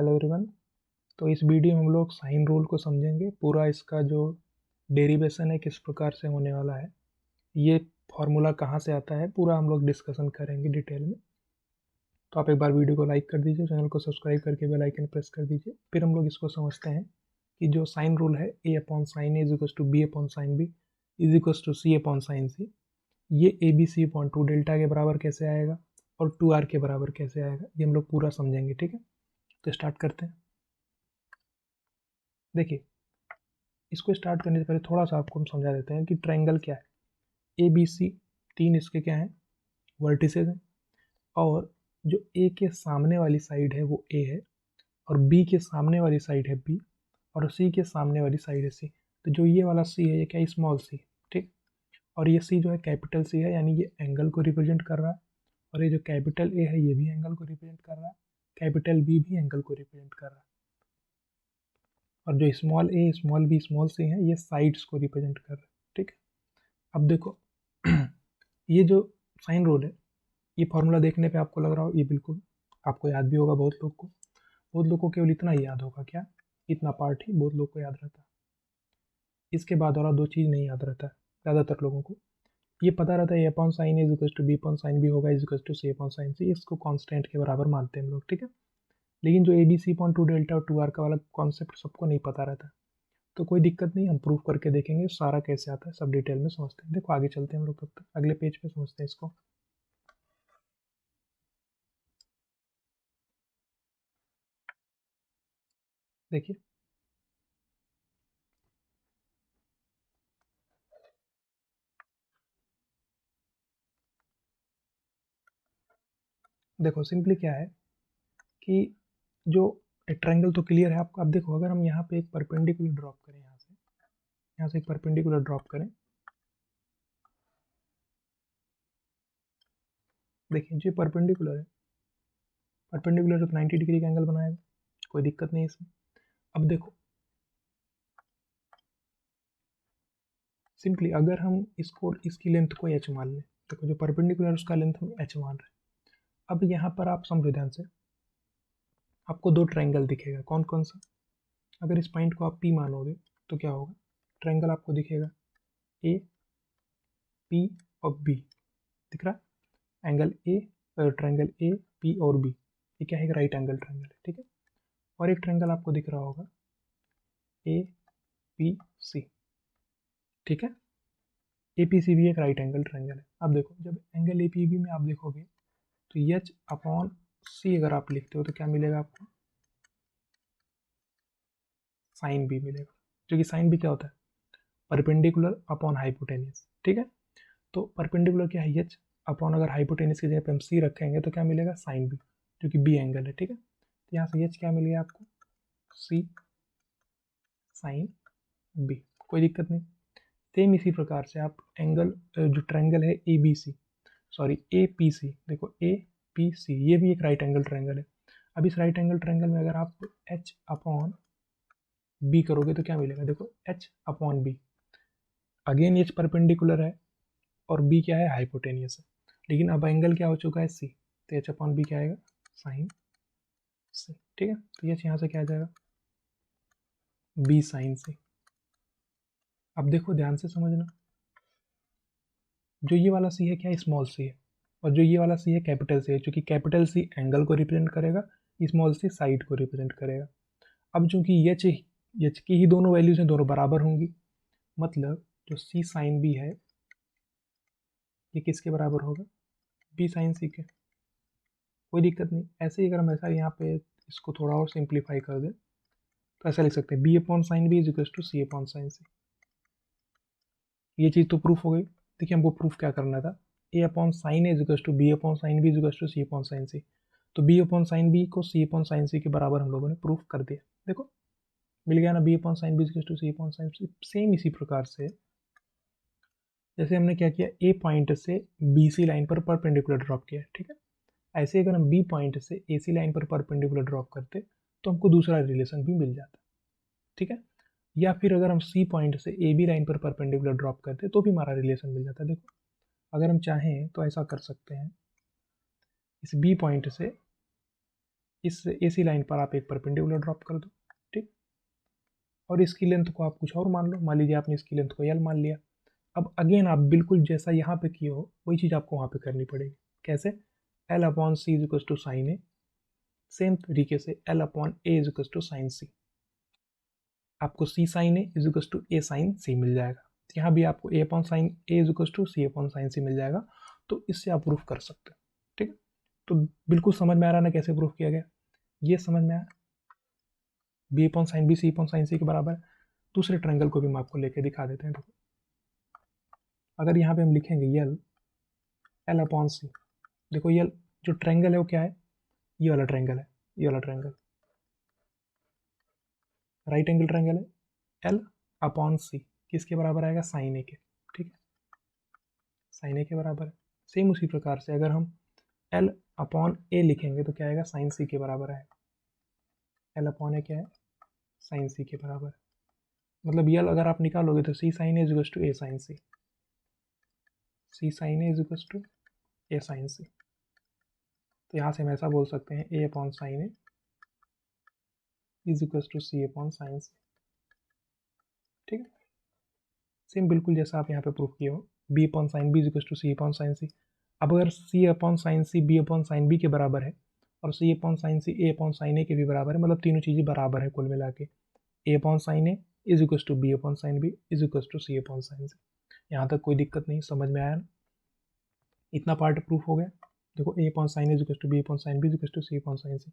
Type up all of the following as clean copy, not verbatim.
Hello everyone. तो इस video में हम लोग साइन रूल को समझेंगे। पूरा इसका जो डेरिवेशन है किस प्रकार से होने वाला है, ये फॉर्मूला कहाँ से आता है, पूरा हम लोग डिस्कशन करेंगे डिटेल में। तो आप एक बार वीडियो को लाइक कर दीजिए, चैनल को सब्सक्राइब करके बेल आइकन प्रेस कर दीजिए। फिर हम लोग इसको समझते हैं कि जो साइन रूल है A upon sine A is equal to B upon sine B is equal to C upon sine C, ये A B C upon two delta के बराबर कैसे आएगा और टू आर के बराबर कैसे आएगा, ये हम लोग पूरा समझेंगे। ठीक है, तो स्टार्ट करते हैं। देखिए, इसको स्टार्ट करने से पहले थोड़ा सा आपको हम समझा देते हैं कि ट्रायंगल क्या है। ए बी सी तीन इसके क्या हैं, वर्टिसेस हैं। और जो ए के सामने वाली साइड है वो ए है, और बी के सामने वाली साइड है बी, और सी के सामने वाली साइड है सी। तो जो ये वाला सी है ये क्या है, स्मॉल सी। ठीक, और ये सी जो है कैपिटल सी है, यानी ये एंगल को रिप्रेजेंट कर रहा है। और ये जो कैपिटल ए है ये भी एंगल को रिप्रेजेंट कर रहा है, कैपिटल बी भी एंगल को रिप्रेजेंट कर रहा है। और जो स्मॉल ए स्मॉल बी स्मॉल सी है ये साइड्स को रिप्रेजेंट कर रहे हैं। ठीक है, अब देखो ये जो साइन रूल है, ये फॉर्मूला देखने पे आपको लग रहा हो ये बिल्कुल आपको याद भी होगा। बहुत लोग को केवल इतना ही याद होगा, क्या इतना पार्ट ही बहुत लोग को याद रहता है। इसके बाद और दो चीज़ नहीं याद रहता है ज़्यादातर लोगों को। ये पता रहता है A upon sine is equal to B upon sine B होगा is equal to C upon sine C, इसको कांस्टेंट के बराबर मानते हैं हम लोग। ठीक है, लेकिन जो A B C upon two delta और टू आर का वाला कॉन्सेप्ट सबको नहीं पता रहता है। तो कोई दिक्कत नहीं, हम प्रूफ करके देखेंगे सारा कैसे आता है, सब डिटेल में समझते हैं। देखो आगे चलते हैं हम लोग, तब तक अगले पेज पे समझते हैं इसको। देखिए, देखो सिंपली क्या है कि जो ट्रायंगल तो क्लियर है आपको। अब देखो, अगर हम यहाँ पे एक परपेंडिकुलर ड्रॉप करें, यहाँ से एक परपेंडिकुलर ड्रॉप करें। देखिए जो परपेंडिकुलर है, परपेंडिकुलर तो 90 डिग्री का एंगल बनाएगा, कोई दिक्कत नहीं इसमें। अब देखो सिंपली अगर हम इसको इसकी लेंथ को एच मान लें, देखो जो परपेंडिकुलर उसका लेंथ हम एच मान रहे हैं। अब यहाँ पर आप समझो ध्यान से, आपको दो ट्रायंगल दिखेगा, कौन कौन सा। अगर इस पॉइंट को आप पी मानोगे तो क्या होगा, ट्रायंगल आपको दिखेगा ए पी और बी, दिख रहा है angle A, triangle A P और बी, ये क्या है, राइट एंगल ट्रायंगल है। ठीक है, और एक ट्रायंगल आपको दिख रहा होगा ए पी सी। ठीक है, ए पी सी भी एक राइट एंगल ट्रायंगल है। अब देखो जब एंगल ए पी बी में आप देखोगे तो एच अपॉन सी अगर आप लिखते हो तो क्या मिलेगा आपको, साइन बी मिलेगा। जो कि साइन बी क्या होता है, परपेंडिकुलर अपॉन हाइपोटेनियस। ठीक है, तो परपेंडिकुलर क्या है, एच अपॉन, अगर हाइपोटेनियस की जगह पे हम सी रखेंगे तो क्या मिलेगा, साइन बी, जो कि बी एंगल है। ठीक है, तो यहाँ से एच क्या मिल गया आपको, सी साइन बी, कोई दिक्कत नहीं। सेम इसी प्रकार से आप एंगल जो ट्रायंगल है A B C, sorry A P C, देखो ए पी सी ये भी एक राइट एंगल ट्रायंगल है। अब इस राइट एंगल ट्रायंगल में अगर आप एच अपॉन बी करोगे तो क्या मिलेगा, देखो H upon B, again H perpendicular है और बी क्या है, हाइपोटेनियस है। लेकिन अब एंगल क्या हो चुका है, सी, तो एच अपॉन बी क्या आएगा, साइन सी। ठीक है, तो एच यहाँ से क्या आ जाएगा, बी साइन सी। अब देखो ध्यान से समझना, जो ये वाला सी है क्या, स्मॉल सी है, और जो ये वाला सी है कैपिटल सी है। चूंकि कैपिटल सी एंगल को रिप्रेजेंट करेगा, स्मॉल सी साइड को रिप्रेजेंट करेगा। अब चूंकि एच एच की ही दोनों वैल्यूज हैं, दोनों बराबर होंगी, मतलब जो सी साइन बी है ये किसके बराबर होगा, बी साइन सी के। कोई दिक्कत नहीं, ऐसे ही अगर हम ऐसा यहाँ पे इसको थोड़ा और सिंप्लीफाई कर दें तो ऐसा लिख सकते हैं B upon sine B is equal to C upon sine C. ये चीज़ तो प्रूफ हो गई। देखिए हमको प्रूफ क्या करना था, A upon sine A is equal to B upon sine B is equal to C upon sine C. तो बी अपॉन साइन बी को सी अपॉन साइन सी के बराबर हम लोगों ने प्रूफ कर दिया। देखो मिल गया ना, B upon sine B is equal to C upon sine C. Same इसी प्रकार से जैसे हमने क्या किया, ए पॉइंट से बी सी लाइन पर परपेंडिकुलर ड्रॉप किया, ठीक है, ऐसे अगर हम बी पॉइंट से ए सी लाइन पर परपेंडिकुलर ड्रॉप करते तो हमको दूसरा रिलेशन भी मिल जाता। ठीक है, या फिर अगर हम सी पॉइंट से ए बी लाइन पर परपेंडिकुलर ड्रॉप करते तो भी हमारा रिलेशन मिल जाता। देखो अगर हम चाहें तो ऐसा कर सकते हैं, इस बी पॉइंट से इस AC लाइन पर आप एक परपेंडिकुलर ड्रॉप कर दो, ठीक। और इसकी लेंथ को आप कुछ और मान लो, मान लीजिए आपने इसकी लेंथ को L मान लिया। अब अगेन आप बिल्कुल जैसा यहाँ पे किए हो वही चीज़ आपको वहाँ पे करनी पड़ेगी। कैसे? L/C is equal to sine A. Same तरीके से L/A is equal to sine C. आपको C sine A is equal to A sine C मिल जाएगा। यहाँ भी आपको A/sin A is equal to C/sin C मिल जाएगा। तो इससे आप प्रूफ कर सकते हो, ठीक है। तो बिल्कुल समझ में आ रहा ना कैसे प्रूफ किया गया, ये समझ में आया। B/sin B C/sin C के बराबर है। दूसरे ट्रायंगल को भी हम आपको लेके दिखा देते हैं। देखो, अगर यहाँ पे हम लिखेंगे L/C, देखो ये जो ट्रायंगल है वो क्या है, ये वाला ट्रायंगल है, ये वाला ट्रायंगल राइट एंगल ट्रायंगल है। L/C किसके बराबर आएगा? साइन ए के, ठीक है, साइन ए के बराबर है। सेम उसी प्रकार से अगर हम L/A लिखेंगे तो क्या आएगा? साइन सी के बराबर आएगा। L/A क्या है? साइन सी के बराबर है। मतलब ये अगर आप निकालोगे तो C sine A is equal to A sine C, C sine A is equal to A sine C. तो यहाँ से हम ऐसा बोल सकते हैं A/sin A is equal to C/sin C, ठीक है। सेम बिल्कुल जैसा आप यहाँ पे प्रूफ किए हो, B/sin B is equal to C/sin C। अब अगर C/sin C B/sin B के बराबर है और C/sin C A/sin A के भी बराबर है, मतलब तीनों चीज़ें बराबर है कुल मिला के, A/sin A is equal to B/sin B is equal to C/sin C। यहाँ तक कोई दिक्कत नहीं, समझ में आया ना? इतना पार्ट प्रूफ हो गया। देखो A/sin A is equal to B/sin B is equal to C/sin C।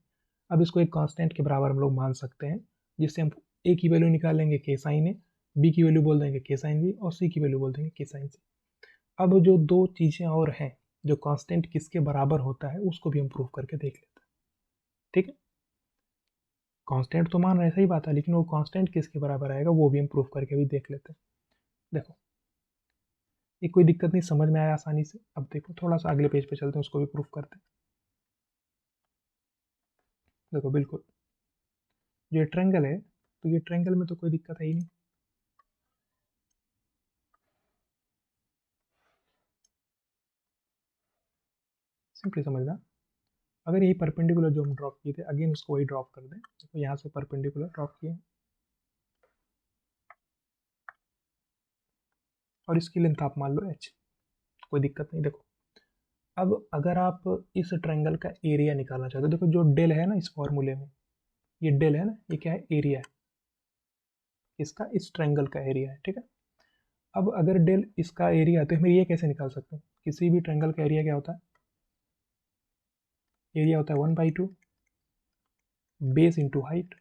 अब इसको एक कांस्टेंट के बराबर हम लोग मान सकते हैं, जिससे हम A की वैल्यू निकालेंगे K sin A, B की वैल्यू बोल देंगे K sin B और C की वैल्यू बोल देंगे K sin C। अब जो दो चीज़ें और हैं, जो कांस्टेंट किसके बराबर होता है उसको भी हम प्रूफ करके देख लेते हैं, ठीक है। कांस्टेंट तो मान रहे सही बात है, लेकिन वो कांस्टेंट किसके बराबर आएगा वो भी हम प्रूफ करके भी देख लेते हैं। देखो, ये कोई दिक्कत नहीं, समझ में आया आसानी से। अब देखो थोड़ा सा अगले पेज पे चलते हैं, उसको भी प्रूफ करते हैं। देखो बिल्कुल, जो ये ट्रायंगल है तो ये ट्रायंगल में तो कोई दिक्कत है ही नहीं। सिंपली समझना, अगर यही परपेंडिकुलर जो हम ड्रॉप किए थे, अगेन उसको वही ड्रॉप कर दें। देखो यहाँ से परपेंडिकुलर ड्रॉप किए और इसकी लेंथ आप मान लो h, कोई दिक्कत नहीं। देखो, अब अगर आप इस ट्रायंगल का एरिया निकालना चाहते हो, देखो जो डेल है ना इस फॉर्मूले में, ये डेल है ना, ये क्या है? एरिया है इसका, इस ट्रायंगल का एरिया है, ठीक है। अब अगर डेल इसका एरिया है तो हम ये कैसे निकाल सकते हैं? किसी भी ट्रायंगल का एरिया क्या होता है? एरिया होता है 1/2 बेस इंटू हाइट।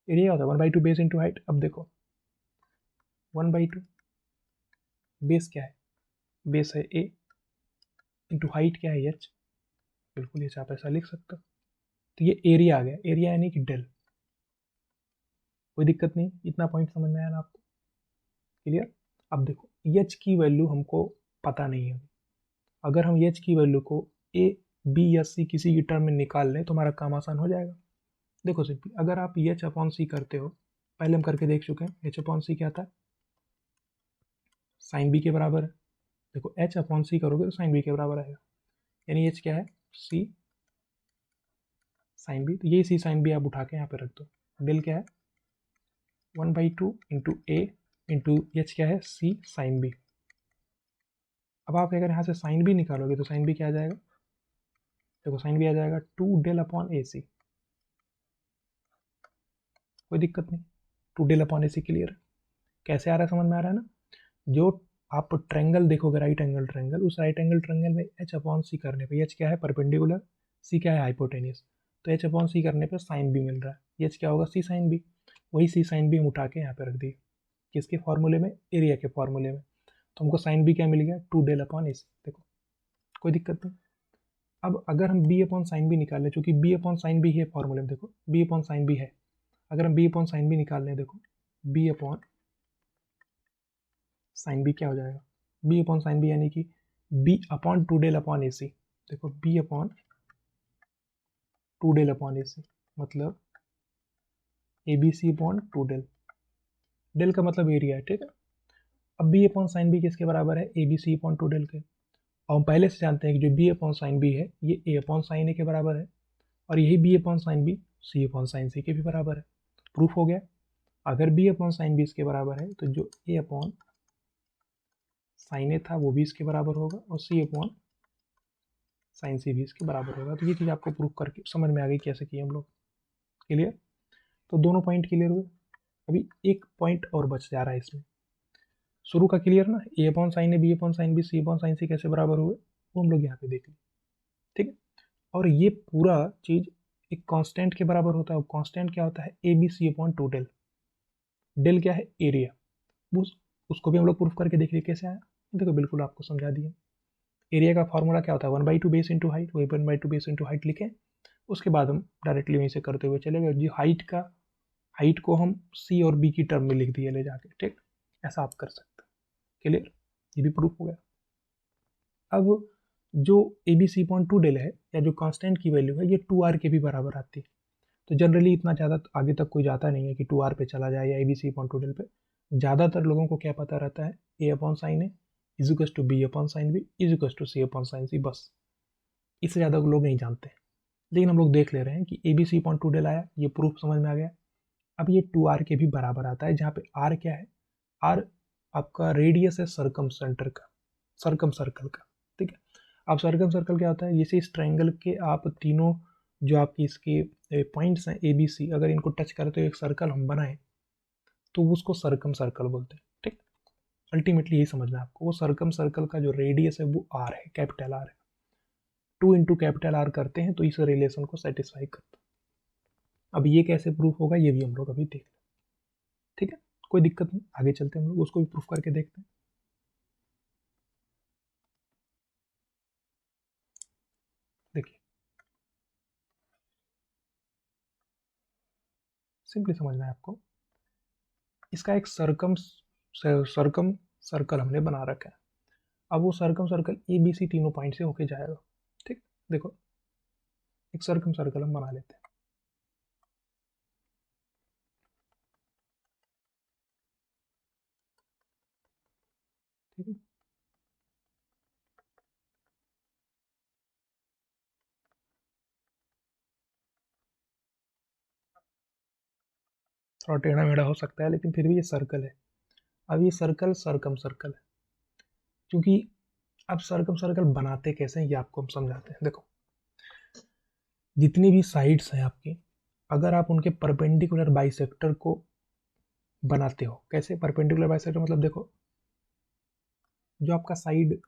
एरिया होता है 1/2 बेस इंटू हाइट। अब देखो 1/2 बेस क्या है? बेस है a इंटू हाइट क्या है? h। बिल्कुल ये आप ऐसा लिख सकते हो। तो ये एरिया आ गया, एरिया यानी कि डेल। कोई दिक्कत नहीं, इतना पॉइंट समझ में आया ना आपको? क्लियर? अब देखो एच की वैल्यू हमको पता नहीं है। अगर हम एच की वैल्यू को ए बी या सी किसी की टर्म में निकाल लें तो हमारा काम आसान हो जाएगा। देखो सिंपली, अगर आप H/C करते हो, पहले हम करके देख चुके हैं, H/C क्या था? साइन बी के बराबर है। देखो H/C करोगे तो साइन बी के बराबर आएगा, यानी H क्या है? C sine B. तो ये C साइन बी आप उठा के यहाँ पे रख दो। डेल क्या है? 1/2 इंटू ए इंटू एच क्या है? C sine B. अब आप अगर यहाँ से साइन बी निकालोगे तो साइन बी क्या आ जाएगा? देखो साइन बी आ जाएगा 2 del/AC। कोई दिक्कत नहीं, 2 del/AC क्लियर है। कैसे आ रहा है, समझ में आ रहा है ना? जो आप ट्रायंगल देखोगे, राइट एंगल ट्रायंगल, उस राइट एंगल ट्रायंगल में H/C करने पे, H क्या है? परपेंडिकुलर, C क्या है? हाइपोटेनियस। तो H/C करने पे साइन बी मिल रहा है, H क्या होगा? C sine B. वही C साइन बी हम उठा के यहाँ पे रख दिए, किसके फॉर्मूले में? एरिया के फॉर्मूले में। तो हमको साइन बी क्या मिल गया? 2 del/AC। देखो कोई दिक्कत नहीं। अब अगर हम B/sin B निकाल लें, चूंकि B/sin B है फॉर्मूले में, देखो B/sin B है, अगर हम B/sin B निकाल लें, देखो B/sin B क्या हो जाएगा? B/sin B यानी कि B/2 del/AC। देखो B/2 del/AC मतलब ABC/2 del। डेल का मतलब एरिया है, ठीक है। अब B/sin B किसके बराबर है? ABC/2 del के। और हम पहले से जानते हैं कि जो बी अपॉन साइन बी है ये ए अपॉन साइन ए के बराबर है, और यही B upon sine B C upon sine C के भी बराबर है। प्रूफ हो गया। अगर बी अपॉन साइन बी इसके बराबर है तो जो ए अपॉन साइन ए था वो भी इसके बराबर होगा, और सी अपॉन साइन सी भी इसके बराबर होगा। तो ये चीज़ आपको प्रूफ करके समझ में आ गई कैसे किए हम लोग। क्लियर? तो दोनों पॉइंट क्लियर हुए। अभी एक पॉइंट और बच जा रहा है इसमें। शुरू का क्लियर ना, A upon sine A B upon sine B C upon sine C कैसे बराबर हुए वो हम लोग यहाँ पे देख लें। ठीक है? और ये पूरा चीज़ एक कांस्टेंट के बराबर होता है। कांस्टेंट क्या होता है? A B C upon two del. Del क्या है? एरिया। उसको भी हम लोग प्रूफ करके देख लिए कैसे आया। देखो बिल्कुल आपको समझा दिया। एरिया का फॉर्मूला क्या होता है? 1/2 बेस इंटू हाइट। वही 1/2 बेस इंटू हाइट लिखें, उसके बाद हम डायरेक्टली वहीं से करते हुए चले गए। जी हाइट को हम सी और बी की टर्म में लिख दिए ले जाके। ठीक, ऐसा आप कर सकते हैं। क्लियर? ये भी प्रूफ हो गया। अब जो A B C point two del है, या जो कांस्टेंट की वैल्यू है, ये 2r के भी बराबर आती है। तो जनरली इतना ज़्यादा आगे तक कोई जाता नहीं है कि 2r पे चला जाए या A B C point two del पे। ज़्यादातर लोगों को क्या पता रहता है? A upon sine A is equal to B upon sine B is equal to C upon sine C, बस। इससे ज़्यादा लोग नहीं जानते। लेकिन हम लोग देख ले रहे हैं कि A B C point two del आया, ये प्रूफ समझ में आ गया। अब ये 2r के भी बराबर आता है, जहाँ पे r क्या है? r आपका रेडियस है सर्कम सेंटर का, सर्कम सर्कल का। ठीक है? अब सर्कम सर्कल क्या होता है? जैसे इस ट्रायंगल के आप तीनों जो आपकी इसके पॉइंट्स हैं ए बी सी, अगर इनको टच करें तो एक सर्कल हम बनाएं तो उसको सर्कम सर्कल बोलते हैं। ठीक, अल्टीमेटली यही समझना है आपको। वो सर्कम सर्कल का जो रेडियस है वो r है, कैपिटल R है। 2 इंटू कैपिटल R करते हैं तो इस रिलेशन को सेटिस्फाई करता है। अब ये कैसे प्रूफ होगा ये भी हम लोग अभी देख लें। ठीक है, कोई दिक्कत नहीं, आगे चलते हैं हम लोग उसको भी प्रूफ करके देखते हैं। देखिए सिंपली समझना है आपको। इसका एक सर्कम सर्कल हमने बना रखा है। अब वो circum circle A B C तीनों पॉइंट से होके जाएगा। ठीक, देखो एक सर्कम सर्कल हम बना लेते हैं। ठीक है, थोड़ा टेढ़ा मेढ़ा हो सकता है लेकिन फिर भी ये सर्कल है। अब ये सर्कल सर्कम सर्कल है, क्योंकि अब सर्कम सर्कल बनाते कैसे हैं ये आपको हम समझाते हैं। देखो जितनी भी साइड्स हैं आपकी, अगर आप उनके परपेंडिकुलर बाइसेक्टर को बनाते हो, कैसे परपेंडिकुलर बाइसेक्टर? मतलब देखो जो आपका साइड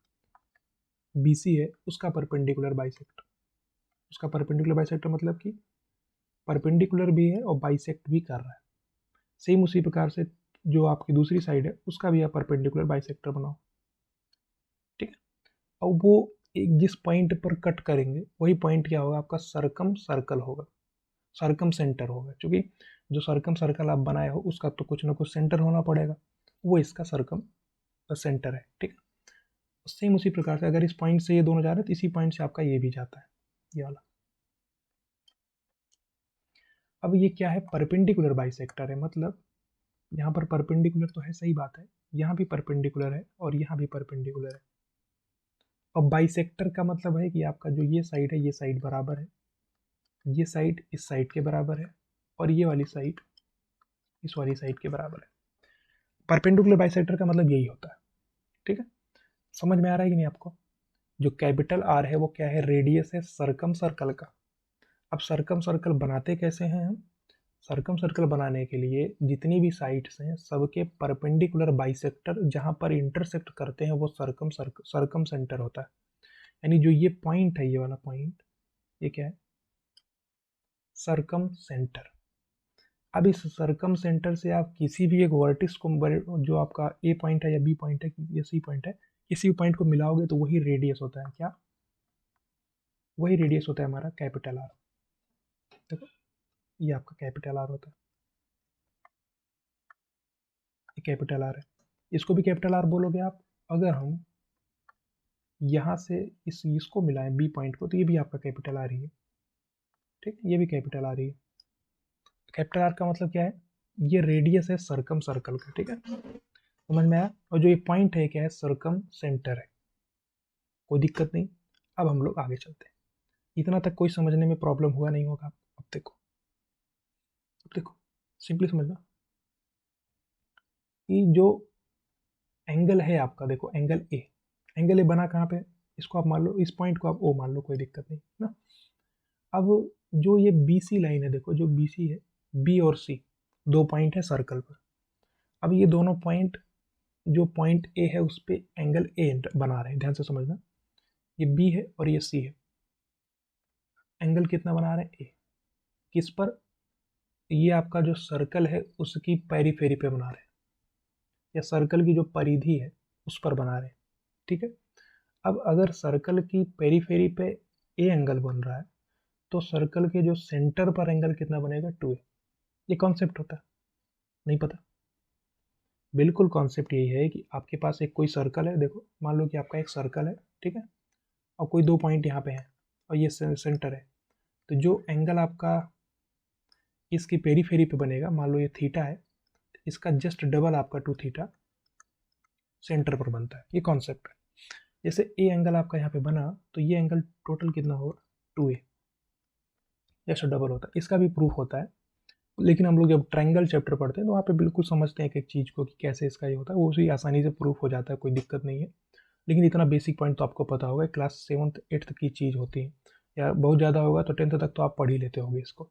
बी सी है उसका परपेंडिकुलर बाइसेक्टर, उसका परपेंडिकुलर बाइसेक्टर मतलब कि परपेंडिकुलर भी है और बाइसेक्ट भी कर रहा है। सेम उसी प्रकार से जो आपकी दूसरी साइड है उसका भी आप परपेंडिकुलर बाइसेक्टर बनाओ। ठीक है, अब वो एक जिस पॉइंट पर कट करेंगे वही पॉइंट क्या होगा? आपका सर्कम सर्कल होगा, सर्कम सेंटर होगा। क्योंकि जो सर्कम सर्कल आप बनाए हो उसका तो कुछ ना कुछ सेंटर होना पड़ेगा, वो इसका सर्कम सेंटर है। ठीक है, सेम उसी प्रकार से अगर इस पॉइंट से ये दोनों जा रहे हैं तो इसी पॉइंट से आपका ये भी जाता है, ये वाला। अब ये क्या है? परपेंडिकुलर बाइसेक्टर है। मतलब यहाँ पर परपेंडिकुलर तो है, सही बात है, यहाँ भी परपेंडिकुलर है और यहाँ भी परपेंडिकुलर है। अब बाइसेक्टर का मतलब है कि आपका जो ये साइड है ये साइड बराबर है, ये साइड इस साइड के बराबर है, और ये वाली साइड इस वाली साइड के बराबर है। परपेंडिकुलर बाइसेक्टर का मतलब यही होता है। ठीक है, समझ में आ रहा है कि नहीं आपको? जो कैपिटल आर है वो क्या है? रेडियस है सर्कम सर्कल का। अब सर्कम सर्कल बनाते कैसे हैं हम? सर्कम सर्कल बनाने के लिए जितनी भी साइड्स हैं सबके परपेंडिकुलर बाइसेक्टर जहां पर इंटरसेक्ट करते हैं वो सर्कम सेंटर होता है। यानी जो ये पॉइंट है, ये वाला पॉइंट, ये क्या है? Circum centre. अब इस सर्कम सेंटर से आप किसी भी एक वर्टिस को, जो आपका ए पॉइंट है या बी पॉइंट है या सी पॉइंट है, किसी भी पॉइंट को मिलाओगे तो वही रेडियस होता है। क्या? वही रेडियस होता है हमारा कैपिटल आर। देखो ये आपका कैपिटल आर होता है, ये कैपिटल आर है। इसको भी कैपिटल आर बोलोगे आप। अगर हम यहाँ से इसको मिलाएं बी पॉइंट को तो ये भी आपका कैपिटल आर ही है। ठीक है, ये भी कैपिटल आर ही है। कैपिटल आर का मतलब क्या है? ये रेडियस है सर्कम सर्कल का। ठीक है, समझ में आया? और जो ये पॉइंट है क्या है? सर्कम सेंटर है। कोई दिक्कत नहीं। अब हम लोग आगे चलते हैं। इतना तक कोई समझने में प्रॉब्लम हुआ नहीं होगा। अब देखो सिंपली समझना कि जो एंगल है आपका, देखो एंगल ए बना कहाँ पे, इसको आप मान लो, इस पॉइंट को आप ओ मान लो, कोई दिक्कत नहीं ना। अब जो ये बी सी लाइन है, देखो जो बी सी है, बी और सी दो पॉइंट है सर्कल पर। अब ये दोनों पॉइंट, जो पॉइंट ए है उस पे एंगल ए बना रहे हैं, ध्यान से समझना। ये बी है और ये सी है, एंगल कितना बना रहे हैं, ए। किस पर, ये आपका जो सर्कल है उसकी पेरीफेरी पे बना रहे हैं, या सर्कल की जो परिधि है उस पर बना रहे हैं, ठीक है। अब अगर सर्कल की पेरीफेरी पे ए एंगल बन रहा है, तो सर्कल के जो सेंटर पर एंगल कितना बनेगा, 2a। ये कॉन्सेप्ट होता है, नहीं पता? बिल्कुल कॉन्सेप्ट यही है कि आपके पास एक कोई सर्कल है, देखो मान लो कि आपका एक सर्कल है, ठीक है, और कोई दो पॉइंट यहाँ पे हैं और ये सेंटर है। तो जो एंगल आपका इसकी पेरीफेरी पे बनेगा, मान लो ये थीटा है, इसका जस्ट डबल आपका 2 थीटा सेंटर पर बनता है। ये कॉन्सेप्ट है। जैसे ए एंगल आपका यहाँ पे बना, तो ये एंगल टोटल कितना होगा, 2a, जैसे डबल होता है। इसका भी प्रूफ होता है, लेकिन हम लोग जब ट्रायंगल चैप्टर पढ़ते हैं तो वहाँ पे बिल्कुल समझते हैं एक एक चीज़ को कि कैसे इसका ये होता है, वो भी आसानी से प्रूफ हो जाता है, कोई दिक्कत नहीं है। लेकिन इतना बेसिक पॉइंट तो आपको पता होगा, क्लास 7th 8th की चीज़ होती है, या बहुत ज़्यादा होगा तो 10th तक तो आप पढ़ ही लेते होगे इसको,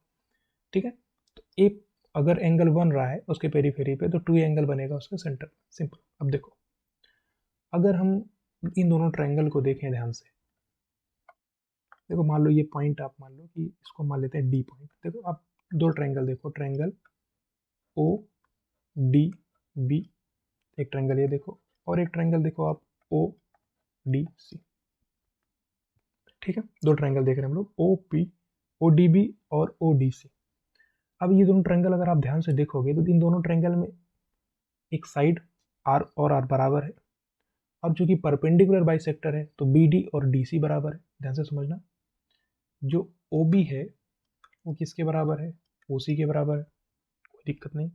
ठीक है। तो एक अगर एंगल बन रहा है उसके पेरीफेरी पे, तो 2 एंगल बनेगा उसके सेंटर, सिंपल। अब देखो, अगर हम इन दोनों ट्रायंगल को देखें ध्यान से, देखो मान लो ये पॉइंट, आप मान लो कि इसको मान लेते हैं डी पॉइंट। देखो आप दो ट्रायंगल देखो, ट्रायंगल ओ डी बी, एक ट्रायंगल ये देखो, और एक ट्रायंगल देखो आप ओ डी सी, ठीक है। दो ट्रायंगल देख रहे हैं हम लोग, O P, O D B और ओ डी सी। अब ये दोनों ट्रायंगल अगर आप ध्यान से देखोगे तो इन दोनों ट्रायंगल में एक साइड आर और आर बराबर है, और चूंकि परपेंडिकुलर बाइसेक्टर है तो बी डी और डी सी बराबर है। ध्यान से समझना, जो ओ बी है वो किसके बराबर है, ओ सी के बराबर है, कोई दिक्कत नहीं।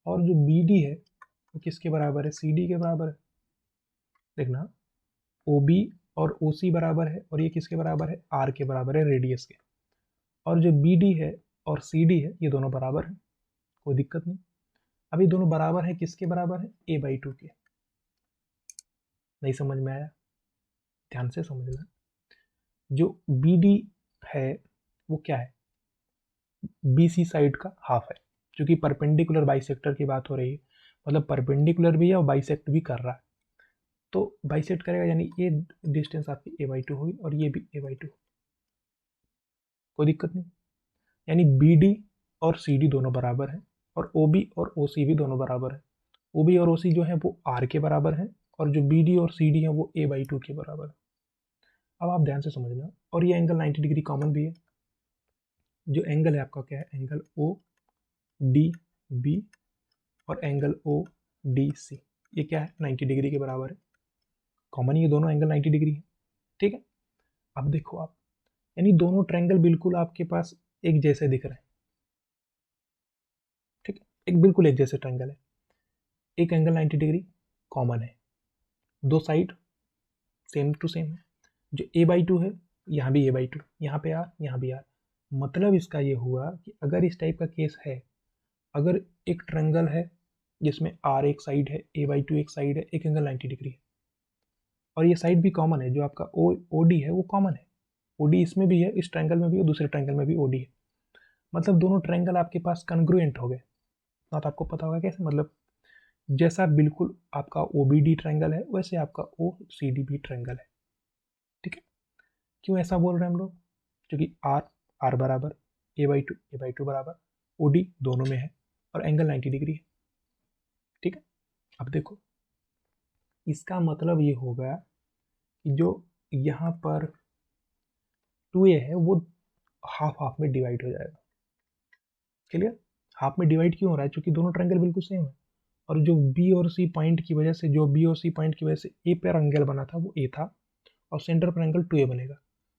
और जो बी डी है वो किसके बराबर है, सी डी के बराबर है। देखना, ओ बी और ओ सी बराबर है, और ये किसके बराबर है, आर के बराबर है, रेडियस के। और जो बी डी है और सी डी है ये दोनों बराबर है, कोई दिक्कत नहीं। अब ये दोनों बराबर है, किसके बराबर है, a/2 के। नहीं समझ में आया, ध्यान से समझना। जो बी डी है वो क्या है, बी सी साइड का हाफ है, क्योंकि परपेंडिकुलर बाइसेक्टर की बात हो रही है, मतलब परपेंडिकुलर भी है और बाइसेक्ट भी कर रहा है। तो बाइसेक्ट करेगा यानी ये डिस्टेंस आपकी a/2 होगी, और ये भी a/2, कोई दिक्कत नहीं। यानी बी डी और सी डी दोनों बराबर हैं, और ओ बी और ओ सी भी दोनों बराबर हैं। ओ बी और ओ सी जो है वो आर के बराबर हैं, और जो बी डी और सी डी है वो a/2 के बराबर है। अब आप ध्यान से समझना, और ये एंगल 90 डिग्री कॉमन भी है। जो एंगल है आपका क्या है, एंगल ओ डी बी और एंगल ओ डी सी, ये क्या है, 90 डिग्री के बराबर है। कॉमन ये दोनों एंगल 90 डिग्री है, ठीक है। अब देखो आप, यानी दोनों ट्रायंगल बिल्कुल आपके पास एक जैसे दिख रहे हैं, ठीक है, एक बिल्कुल एक जैसे ट्रायंगल है। एक एंगल 90 डिग्री कॉमन है, दो साइड सेम टू सेम है। जो a/2 है, यहाँ भी a/2, यहाँ पे आर, यहाँ भी आर। मतलब इसका ये हुआ कि अगर इस टाइप का केस है, अगर एक ट्रायंगल है जिसमें आर एक साइड है, a/2 एक साइड है, एक एंगल 90 डिग्री है, और ये साइड भी कॉमन है, जो आपका ओ डी है वो कॉमन है। ओ डी इसमें भी है, इस ट्रायंगल में भी, और दूसरे ट्रायंगल में भी ओ डी है। मतलब दोनों ट्रायंगल आपके पास कन्ग्रुएंट हो गए। ना तो आपको पता होगा कैसे, मतलब जैसा बिल्कुल आपका ओ बी डी ट्रायंगल है वैसे आपका ओ सी डी भी ट्रायंगल है, ठीक है। क्यों ऐसा बोल रहे हैं हम लोग, क्योंकि आर आर बराबर, a/2 बराबर, ओ डी दोनों में है, और एंगल 90 डिग्री है, ठीक है। अब देखो, इसका मतलब ये होगा कि जो यहाँ पर 2a है वो हाफ हाफ में डिवाइड हो जाएगा। क्लियर, हाफ में डिवाइड क्यों हो रहा है, क्योंकि दोनों ट्रायंगल बिल्कुल सेम है, और जो बी और सी पॉइंट की वजह से, जो बी और सी पॉइंट की वजह से ए पर एंगल बना था वो ए था, और सेंटर पर एंगल 2a बनेगा।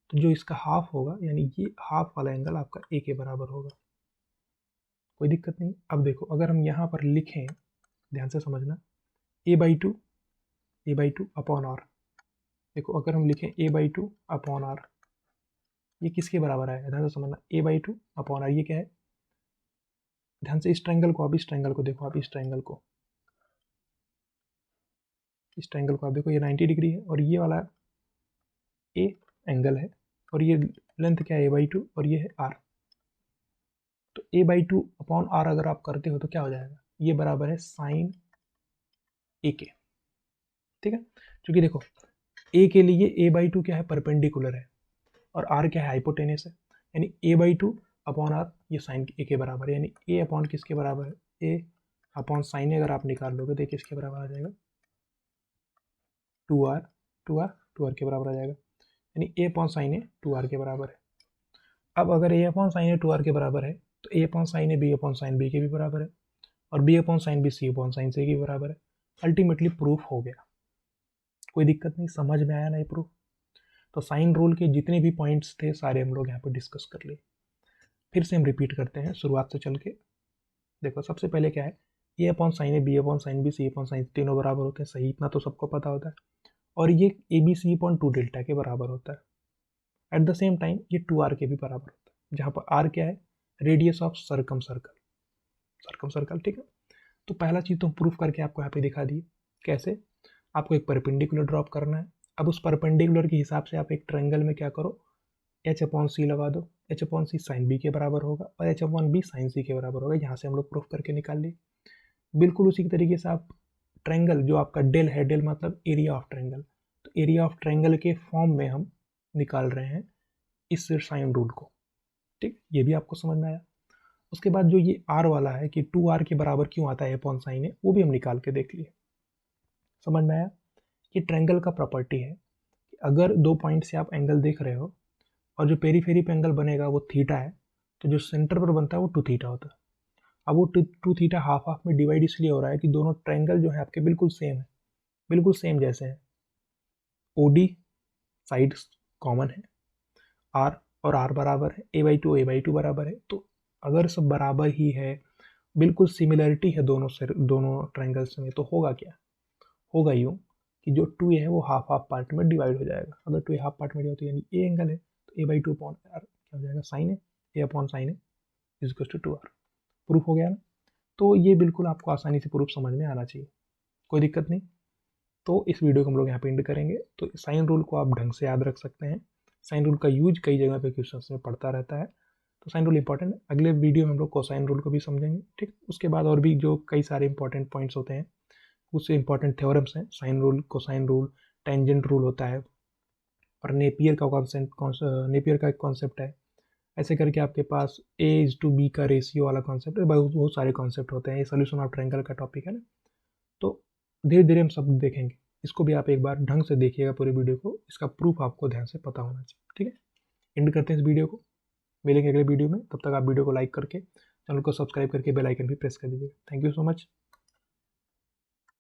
तो जो इसका हाफ होगा, यानी ये हाफ वाला एंगल आपका ए के बराबर होगा, कोई दिक्कत नहीं। अब देखो, अगर हम यहाँ पर लिखें, ध्यान से समझना, a/2 अपॉन आर, देखो अगर हम लिखें a/2 अपॉन आर, ये किसके बराबर है, ध्यान से समझना, a/2 अपॉन आर ये क्या है, ध्यान से इस ट्रायंगल को, आप इस ट्रायंगल को देखो, आप इस ट्रायंगल को, इस ट्रायंगल को आप देखो, ये 90 डिग्री है और ये वाला ए एंगल है और ये लेंथ क्या है a/2 और ये है r। तो a/2 अपॉन आर अगर आप करते हो तो क्या हो जाएगा, ये बराबर है साइन ए के, ठीक है। क्योंकि देखो ए के लिए a/2 क्या है, परपेंडिकुलर है, और आर क्या है, हाइपोटेनस है, यानी a/2 अपॉन आर ये साइन ए के बराबर है, यानी ए अपॉन किसके बराबर है, ए अपॉन साइन ए अगर आप निकाल लोगे तो किसके बराबर आ जाएगा, 2r, 2r के बराबर आ जाएगा, यानी ए अपॉन साइन ए 2r के बराबर है। अब अगर ए अपॉन साइन ए 2r के बराबर है तो A upon sine A B upon sine B के भी बराबर है, और B upon sine B C upon sine C के बराबर है। अल्टीमेटली प्रूफ हो गया, कोई दिक्कत नहीं, समझ में आया ना ये प्रूफ। तो साइन रूल के जितने भी पॉइंट्स थे सारे हम लोग यहाँ पे डिस्कस कर लिए। फिर से हम रिपीट करते हैं शुरुआत से चल के। देखो सबसे पहले क्या है, A upon sine A B upon sine B C upon sine, तीनों बराबर होते हैं, सही, इतना तो सबको पता होता है। और ये A B C upon 2 delta के बराबर होता है। एट द सेम टाइम ये 2r के भी बराबर होता है, जहाँ पर r क्या है, रेडियस ऑफ सर्कम सर्कल, ठीक है। तो पहला चीज़ तो हम प्रूफ करके आपको यहाँ पे दिखा दिए, कैसे, आपको एक परपेंडिकुलर ड्रॉप करना है। अब उस परपेंडिकुलर के हिसाब से आप एक ट्रायंगल में क्या करो, एच अपॉन सी लगा दो, एच अपॉन सी साइन बी के बराबर होगा और H upon B sign C के बराबर होगा, यहाँ से हम लोग प्रूफ करके निकाल लिए। बिल्कुल उसी तरीके से आप ट्रायंगल जो आपका डेल है, डेल मतलब एरिया ऑफ ट्रायंगल, तो एरिया ऑफ ट्रायंगल के फॉर्म में हम निकाल रहे हैं इस साइन रूल को, ठीक, ये भी आपको समझ में आया। उसके बाद जो ये आर वाला है कि 2r के बराबर क्यों आता है अपॉन साइन ए, वो भी हम निकाल के देख लिए, समझ में आया। ये ट्रायंगल का प्रॉपर्टी है कि अगर दो पॉइंट से आप एंगल देख रहे हो और जो पेरीफेरी पे एंगल बनेगा वो थीटा है, तो जो सेंटर पर बनता है वो 2 थीटा होता है। अब वो 2 थीटा हाफ हाफ में डिवाइड इसलिए हो रहा है कि दोनों ट्रायंगल जो है आपके बिल्कुल सेम है, बिल्कुल सेम जैसे हैं, ओडी साइड कॉमन है, आर और आर बराबर है, a/2 बराबर है। तो अगर सब बराबर ही है, बिल्कुल सिमिलरिटी है दोनों ट्रायंगल्स में, तो होगा क्या, होगा यूँ कि जो 2a है वो हाफ हाफ पार्ट में डिवाइड हो जाएगा। अगर 2a हाफ पार्ट में डिवाइड, तो यानी ए एंगल है, तो a/2 अपॉन आर क्या हो जाएगा, sine A upon sine A is equal to 2r। Proof हो गया ना। तो ये बिल्कुल आपको आसानी से प्रूफ समझ में आना चाहिए, कोई दिक्कत नहीं। तो इस वीडियो को हम लोग यहाँ पे एंड करेंगे। तो साइन रूल को आप ढंग से याद रख सकते हैं, साइन रूल का यूज कई जगह पे क्वेश्चंस में पड़ता रहता है, तो साइन रूल इंपॉर्टेंट है। अगले वीडियो में हम लोग कोसाइन रूल को भी समझेंगे, ठीक। उसके बाद और भी जो कई सारे इंपॉर्टेंट पॉइंट्स होते हैं, उससे इंपॉर्टेंट थ्योरम्स हैं, sine rule, cosine rule, tangent rule होता है, और नेपियर का कॉन्सेप्ट, नेपियर का एक कॉन्सेप्ट है। ऐसे करके आपके पास a/b का रेशियो वाला कॉन्सेप्ट है, बहुत सारे कॉन्सेप्ट होते हैं। ये सोल्यूशन ऑफ ट्रायंगल का टॉपिक है ना, तो धीरे धीरे हम सब देखेंगे। इसको भी आप एक बार ढंग से देखिएगा पूरे वीडियो को, इसका प्रूफ आपको ध्यान से पता होना चाहिए, ठीक है। एंड करते हैं इस वीडियो को, मिलेंगे अगले वीडियो में। तब तक आप वीडियो को लाइक करके, चैनल को सब्सक्राइब करके बेल आइकन भी प्रेस कर दीजिएगा। Thank you so much.